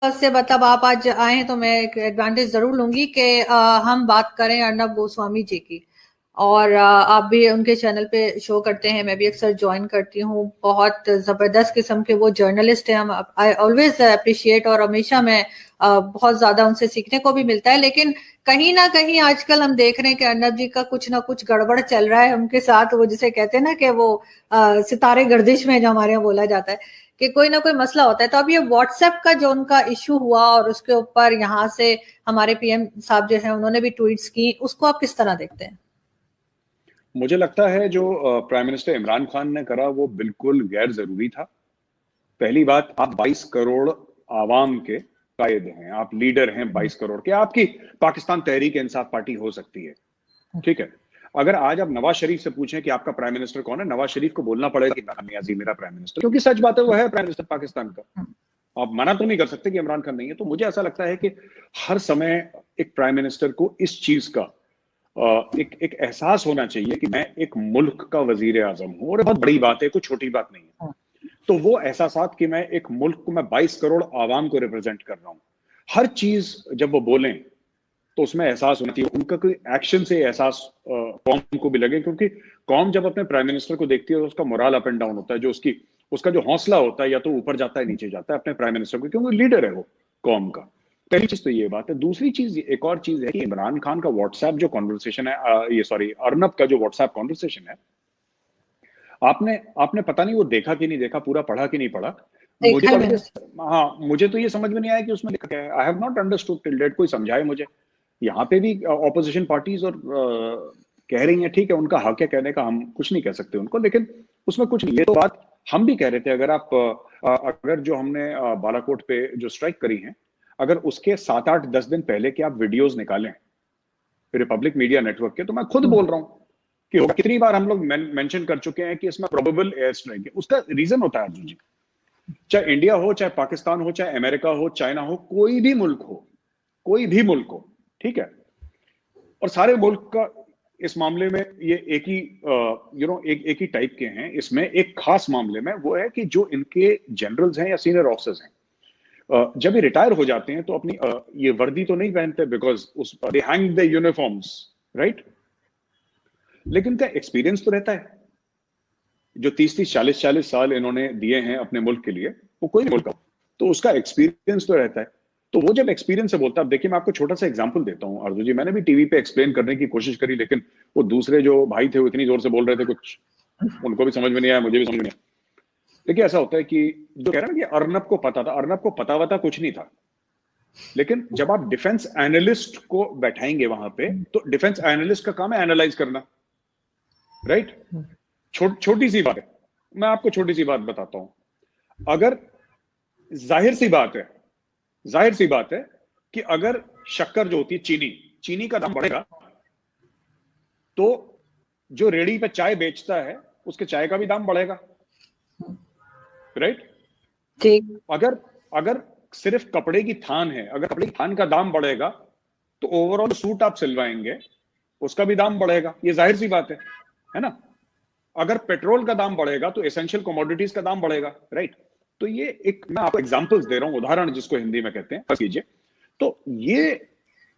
से मतलब आप आज आए हैं तो मैं एक एडवांटेज जरूर लूंगी कि हम बात करें अर्नब गोस्वामी जी की। और आप भी उनके चैनल पे शो करते हैं, मैं भी अक्सर ज्वाइन करती हूँ। बहुत जबरदस्त किस्म के वो जर्नलिस्ट हैं। हम आई ऑलवेज अप्रिशिएट, और हमेशा मैं बहुत ज्यादा उनसे सीखने को भी मिलता है। लेकिन कहीं ना कहीं आजकल हम देख रहे हैं कि अर्नब जी का कुछ ना कुछ गड़बड़ चल रहा है उनके साथ। वो जिसे कहते हैं ना कि वो सितारे गर्दिश में, जो हमारे यहाँ बोला जाता है कि कोई ना कोई मसला होता है। तो अब ये व्हाट्सएप का जो उनका इश्यू हुआ और उसके ऊपर यहाँ से हमारे पीएम साहब जो है उन्होंने भी ट्वीट्स की, उसको आप किस तरह देखते हैं? मुझे लगता है जो प्राइम मिनिस्टर इमरान खान ने करा वो बिल्कुल गैर जरूरी था। पहली बात, आप 22 करोड़ आवाम के कायद हैं, आप लीडर हैं 22 करोड़ के। आपकी पाकिस्तान तहरीक इंसाफ पार्टी हो सकती है, ठीक है। अगर आज आप नवाज शरीफ से पूछें कि आपका प्राइम मिनिस्टर कौन है, नवाज शरीफ को बोलना पड़ेगा कि इमरान नियाजी मेरा प्राइम मिनिस्टर, क्योंकि सच बात है वो है प्राइम मिनिस्टर पाकिस्तान का। आप मना तो नहीं कर सकते कि इमरान खान नहीं है। तो मुझे ऐसा लगता है कि हर समय एक प्राइम मिनिस्टर को इस चीज का एक एक एहसास होना चाहिए कि मैं एक मुल्क का वजीर आजम हूं, और बहुत बड़ी बात है, कोई छोटी बात नहीं है। तो वो एहसास कि मैं एक मुल्क को, मैं 22 करोड़ आवाम को रिप्रेजेंट कर रहा हूं, हर चीज जब वो बोलें तो उसमें एहसास होना चाहिए। उनका कोई एक्शन से एहसास कौम को भी लगे, क्योंकि कौम जब अपने प्राइम मिनिस्टर को देखती है तो उसका मोरल अप एंड डाउन होता है। जो उसका जो हौसला होता है या तो ऊपर जाता है नीचे जाता है अपने प्राइम मिनिस्टर को, क्योंकि लीडर है वो कौम का। पहली चीज तो ये बात है। दूसरी चीज, एक और चीज है कि इमरान खान का व्हाट्सएप जो कॉन्वर्सेशन है, ये सॉरी अर्नब का जो व्हाट्सएप कॉन्वर्सेशन है, आपने आपने पता नहीं वो देखा कि नहीं देखा, पूरा पढ़ा कि नहीं पढ़ा। मुझे देखा है पढ़ के, मैंने। हाँ, मुझे तो ये समझ में नहीं आया कि उसमें लिखा क्या है। I have not understood till date, कोई समझाए मुझे। यहाँ पे भी ऑपोजिशन पार्टीज और कह रही हैं, ठीक है, उनका हक है कहने का, हम कुछ नहीं कह सकते उनको, लेकिन उसमें कुछ नहीं। ये तो बात हम भी कह रहे थे। अगर जो हमने बालाकोट पे जो स्ट्राइक करी है, अगर उसके 7-8-10 दिन पहले के आप वीडियोज निकालें रिपब्लिक मीडिया नेटवर्क के, तो मैं खुद बोल रहा हूं कि कितनी बार हम लोग मेंशन कर चुके हैं कि इसमें प्रोबेबल एयर स्ट्राइक है। उसका रीजन होता है अर्जुन जी, चाहे इंडिया हो, चाहे पाकिस्तान हो, चाहे अमेरिका हो, चाइना हो, कोई भी मुल्क हो, कोई भी मुल्क हो, ठीक है, और सारे मुल्क का इस मामले में ये एक ही एक ही टाइप के हैं। इसमें एक खास मामले में वो है कि जो इनके जनरल्स हैं या सीनियर ऑफिसर्स हैं, जब ये रिटायर हो जाते हैं तो अपनी ये वर्दी तो नहीं पहनते, बिकॉज उस दे हैंग द यूनिफॉर्म्स, राइट, लेकिन का एक्सपीरियंस तो रहता है। जो 30-30, 40-40 साल इन्होंने दिए हैं अपने मुल्क के लिए, वो कोई नहीं मुल्क का, तो उसका एक्सपीरियंस तो रहता है। तो वो जब एक्सपीरियंस से बोलता है, अब देखिए मैं आपको छोटा सा एग्जांपल देता हूं अर्जुन जी। मैंने भी टीवी पे एक्सप्लेन करने की कोशिश करी, लेकिन वो दूसरे जो भाई थे वो इतनी जोर से बोल रहे थे, कुछ उनको भी समझ में नहीं आया, मुझे भी समझ में नहीं आया। देखिए ऐसा होता है कि जो कह रहे हैं ना कि अर्नब को पता था, अर्नब को पता वता कुछ नहीं था। लेकिन जब आप डिफेंस एनालिस्ट को बैठाएंगे वहां पे, तो डिफेंस एनालिस्ट का काम है एनालाइज करना, राइट। छोटी सी बात है, मैं आपको छोटी सी बात बताता हूं। अगर जाहिर सी बात है, जाहिर सी बात है कि अगर शक्कर जो होती है, चीनी, चीनी का दाम बढ़ेगा तो जो रेडी पे चाय बेचता है उसके चाय का भी दाम बढ़ेगा, राइट। ठीक। अगर अगर सिर्फ कपड़े की थान है, अगर कपड़े की थान का दाम बढ़ेगा तो ओवरऑल सूट आप सिलवाएंगे उसका भी दाम बढ़ेगा, ये जाहिर सी बात है ना। अगर पेट्रोल का दाम बढ़ेगा तो एसेंशियल कमोडिटीज का दाम बढ़ेगा, राइट। तो ये एक, मैं आपको एग्जांपल्स दे रहा हूं, उदाहरण जिसको हिंदी में कहते हैं, कीजिए। तो ये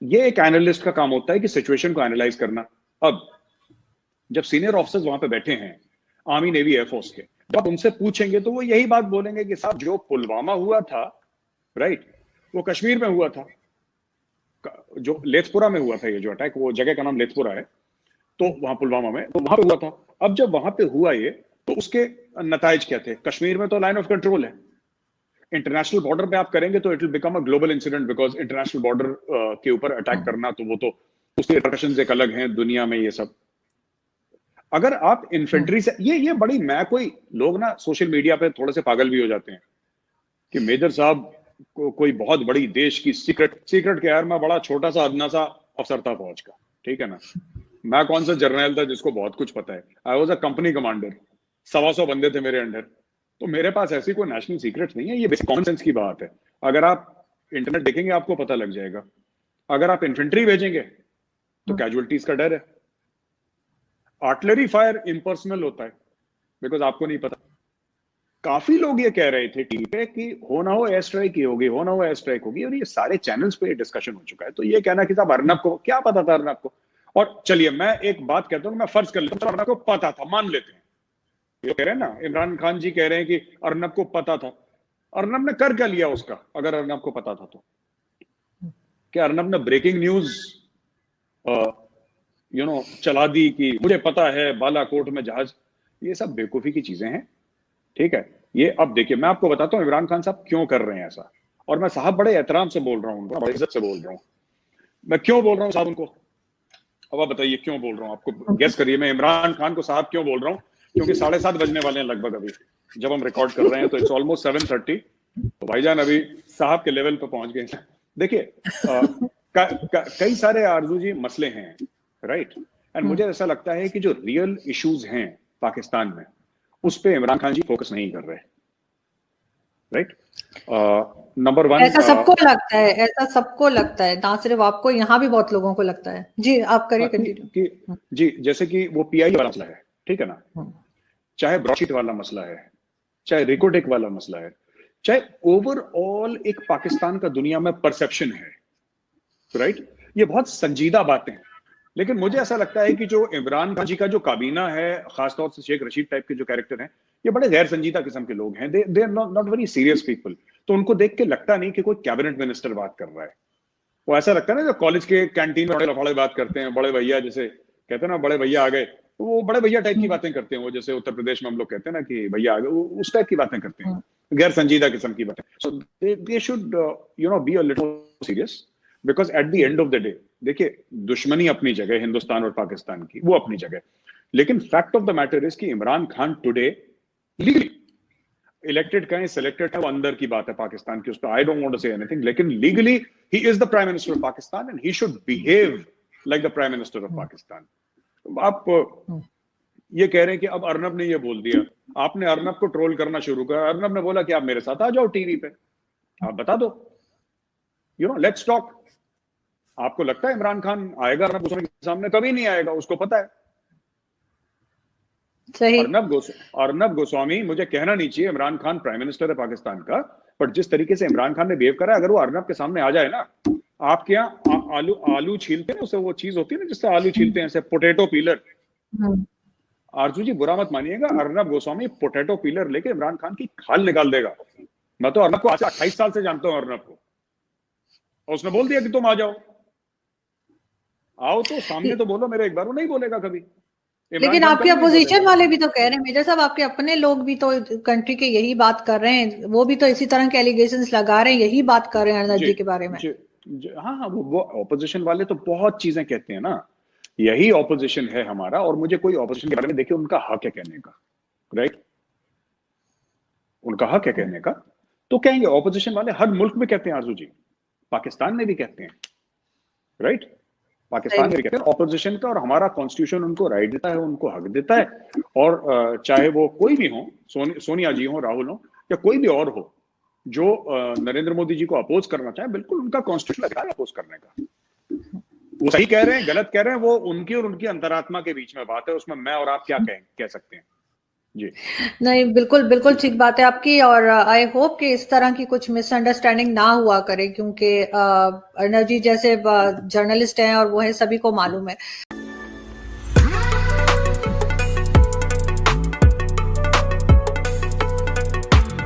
एक एनालिस्ट का काम होता है कि सिचुएशन को एनालाइज करना। अब जब सीनियर ऑफिसर्स वहां पे बैठे हैं, आर्मी, नेवी, एयरफोर्स के, जब आप उनसे पूछेंगे तो वो यही बात बोलेंगे कि साहब जो पुलवामा हुआ था, राइट, वो कश्मीर में हुआ था, जो लेथपुरा में हुआ था, ये जो अटैक, वो जगह का नाम लेथपुरा है, तो वहां पुलवामा में, तो वहां पे हुआ था। अब जब वहां पे हुआ ये, तो उसके नताइज क्या थे? कश्मीर में तो लाइन ऑफ कंट्रोल है, इंटरनेशनल बॉर्डर पे आप करेंगे तो it will become a global incident, because international border के ऊपर अटैक करना, तो वो तो उसके रिपरकशंस एक अलग हैं दुनिया में, ये सब। अगर आप इन्फेंट्री से, ये बड़ी, मैं, कोई लोग ना सोशल मीडिया पे थोड़े से पागल भी हो जाते हैं कि मेजर साहब को कोई बहुत बड़ी देश की सीक्रेट के, यार मैं बड़ा छोटा सा अदना सा अफसर था फौज का, ठीक है ना। मैं कौन सा जर्नल था जिसको बहुत कुछ पता है? I was a company commander, 125 बंदे थे मेरे अंडर, तो मेरे पास ऐसी कोई नेशनल सीक्रेट नहीं है। ये बेसिक कॉमन सेंस की बात है। अगर आप इंटरनेट देखेंगे आपको पता लग जाएगा। अगर आप इन्फेंट्री भेजेंगे तो कैजुअलिटीज का डर है। आर्टिलरी फायर इम्पर्सनल होता है, बिकॉज आपको नहीं पता, काफी लोग ये कह रहे थे टीवी पे कि हो ना हो एयर स्ट्राइक ही होगी, हो ना हो एयर स्ट्राइक होगी, और ये सारे चैनल्स पे डिस्कशन हो चुका है। तो ये कहना कि साहब अर्नब को क्या पता था, अर्नब को, और चलिए मैं एक बात कहता हूँ, मैं फर्ज कर लेता हूँ अर्नब को पता था, मान लेते हैं, ये कह रहे हैं ना, इमरान खान जी कह रहे हैं कि अर्नब को पता था। अर्नब ने कर क्या लिया उसका, अगर अर्नब को पता था तो? क्या अर्नब ने ब्रेकिंग न्यूज चला दी कि मुझे पता है बालाकोट में जहाज? ये सब बेवकूफी की चीजें हैं, ठीक है। ये अब देखिए मैं आपको बताता हूँ इमरान खान साहब क्यों कर रहे हैं ऐसा, और मैं साहब बड़े एहतराम से बोल रहा हूँ उनको, बड़ी इज्जत से बोल रहा हूँ। मैं क्यों बोल रहा हूँ साहब उनको, अब आप बताइए क्यों बोल रहा हूँ, आपको गेस करिए मैं इमरान खान को साहब क्यों बोल रहा हूँ। क्योंकि 7:30 बजने वाले हैं लगभग अभी जब हम रिकॉर्ड कर रहे हैं, तो इट्स ऑलमोस्ट 7:30, तो भाईजान अभी साहब के लेवल पे पहुंच गए। देखिए कई सारे आरजू जी मसले हैं, राइट, एंड मुझे ऐसा लगता है कि जो रियल इश्यूज हैं पाकिस्तान में उस पे इमरान खान जी फोकस नहीं कर रहे, राइट। नंबर वन, ऐसा सबको लगता है, ऐसा सबको लगता है, ना सिर्फ आपको, यहाँ भी बहुत लोगों को लगता है। जी आप करिए कंटिन्यू। जी जैसे कि वो पीआई वाला मसला है, ठीक है ना, चाहे ब्रॉडशीट वाला मसला है, चाहे रिकोटेक वाला मसला है, चाहे ओवरऑल एक पाकिस्तान का दुनिया में परसेप्शन है, राइट, ये बहुत संजीदा बातें हैं। लेकिन मुझे ऐसा लगता है कि जो इमरान खान जी का जो काबीना है, खासतौर से शेख रशीद टाइप के जो कैरेक्टर हैं, ये बड़े गैर संजीदा किस्म के लोग हैं, they are not very serious people. तो उनको देख के लगता नहीं कि कोई कैबिनेट मिनिस्टर बात कर रहा है। वो ऐसा लगता है ना जो कॉलेज के कैंटीन में बड़े लफाड़े बात करते हैं, बड़े भैया जैसे कहते हैं ना, बड़े भैया आ गए, तो वो बड़े भैया टाइप की बातें करते हैं, वो जैसे उत्तर प्रदेश में हम लोग कहते हैं ना कि भैया आ गए, उस टाइप की बातें करते हैं, गैर संजीदा किस्म की बातें। So they should be a little serious, because at the end of the day देखिए दुश्मनी अपनी जगह, हिंदुस्तान और पाकिस्तान की वो अपनी जगह, लेकिन fact of the matter is कि Imran Khan today legally elected कहें सिलेक्टेड है, वो अंदर की बात है पाकिस्तान की, उस पर I don't want to say anything, लेकिन legally he is the prime minister of Pakistan and he should behave like the prime minister of Pakistan. आप ये कह रहे हैं कि अब अर्नब ने ये बोल दिया, आपने अर्नब को ट्रोल करना शुरू किया, अर्नब ने बोला कि आप मेरे साथ आ जाओ टीवी पे, आप बता दो, लेट्स टॉक। आपको लगता है इमरान खान आएगा अर्नब गोस्वामी के सामने? कभी नहीं आएगा, उसको पता है। अर्नब गोस्वामी, मुझे कहना नहीं चाहिए इमरान खान प्राइम मिनिस्टर है पाकिस्तान का, बट जिस तरीके से इमरान खान ने बिहेव करा, अगर वो अर्नब के सामने आ जाए ना, आपके यहाँ आलू छीलते हैं उसे, वो चीज होती है ना जिससे आलू छीलते हैं, ऐसे पोटैटो पीलर। आरजू जी बुरा मत मानिएगा, अर्नब गोस्वामी पोटैटो पीलर लेके इमरान खान की खाल निकाल देगा। मैं तो अर्नब को आज 28 साल से जानता हूं, अर्नब को, और उसने बोल दिया कि तुम आ जाओ, आओ तो सामने तो बोलो मेरे, एक बार वो नहीं बोलेगा कभी। लेकिन आपके अपोजिशन वाले भी तो कह रहे हैं मेजर साहब, आपके अपने लोग भी तो कंट्री के यही बात कर रहे हैं, वो भी तो इसी तरह के एलिगेशंस लगा रहे हैं, यही बात कर रहे हैं अर्नब जी के बारे में। हाँ, वो ऑपोजिशन वाले तो बहुत चीजें कहते हैं ना, यही ऑपोजिशन है हमारा, और मुझे कोई ऑपोजिशन के बारे में देखिए उनका हक है कहने का, राइट, उनका हक है कहने का, तो कहेंगे ऑपोजिशन वाले, हर मुल्क में कहते हैं आरजू जी, पाकिस्तान में भी कहते हैं, राइट, पाकिस्तान में भी कहते हैं ऑपोजिशन का, और हमारा कॉन्स्टिट्यूशन उनको राइट देता है, उनको हक देता है, और चाहे वो कोई भी हो, सोनिया जी हो, राहुल हो, या कोई भी और हो, जो नरेंद्र मोदी जी को अपोज करना चाहे, बिल्कुल उनका कॉन्स्टिट्यूशन अधिकार है अपोज करने का। वो सही कह रहे हैं गलत कह रहे हैं, वो उनकी और उनकी अंतरात्मा के बीच में बात है, उसमें मैं और आप क्या कह सकते हैं। जी नहीं, बिल्कुल बिल्कुल ठीक बात है आपकी, और आई होप कि इस तरह की कुछ मिसअंडरस्टैंडिंग ना हुआ करे, क्योंकि अर्नब जी जैसे जर्नलिस्ट हैं और वो है, सभी को मालूम है।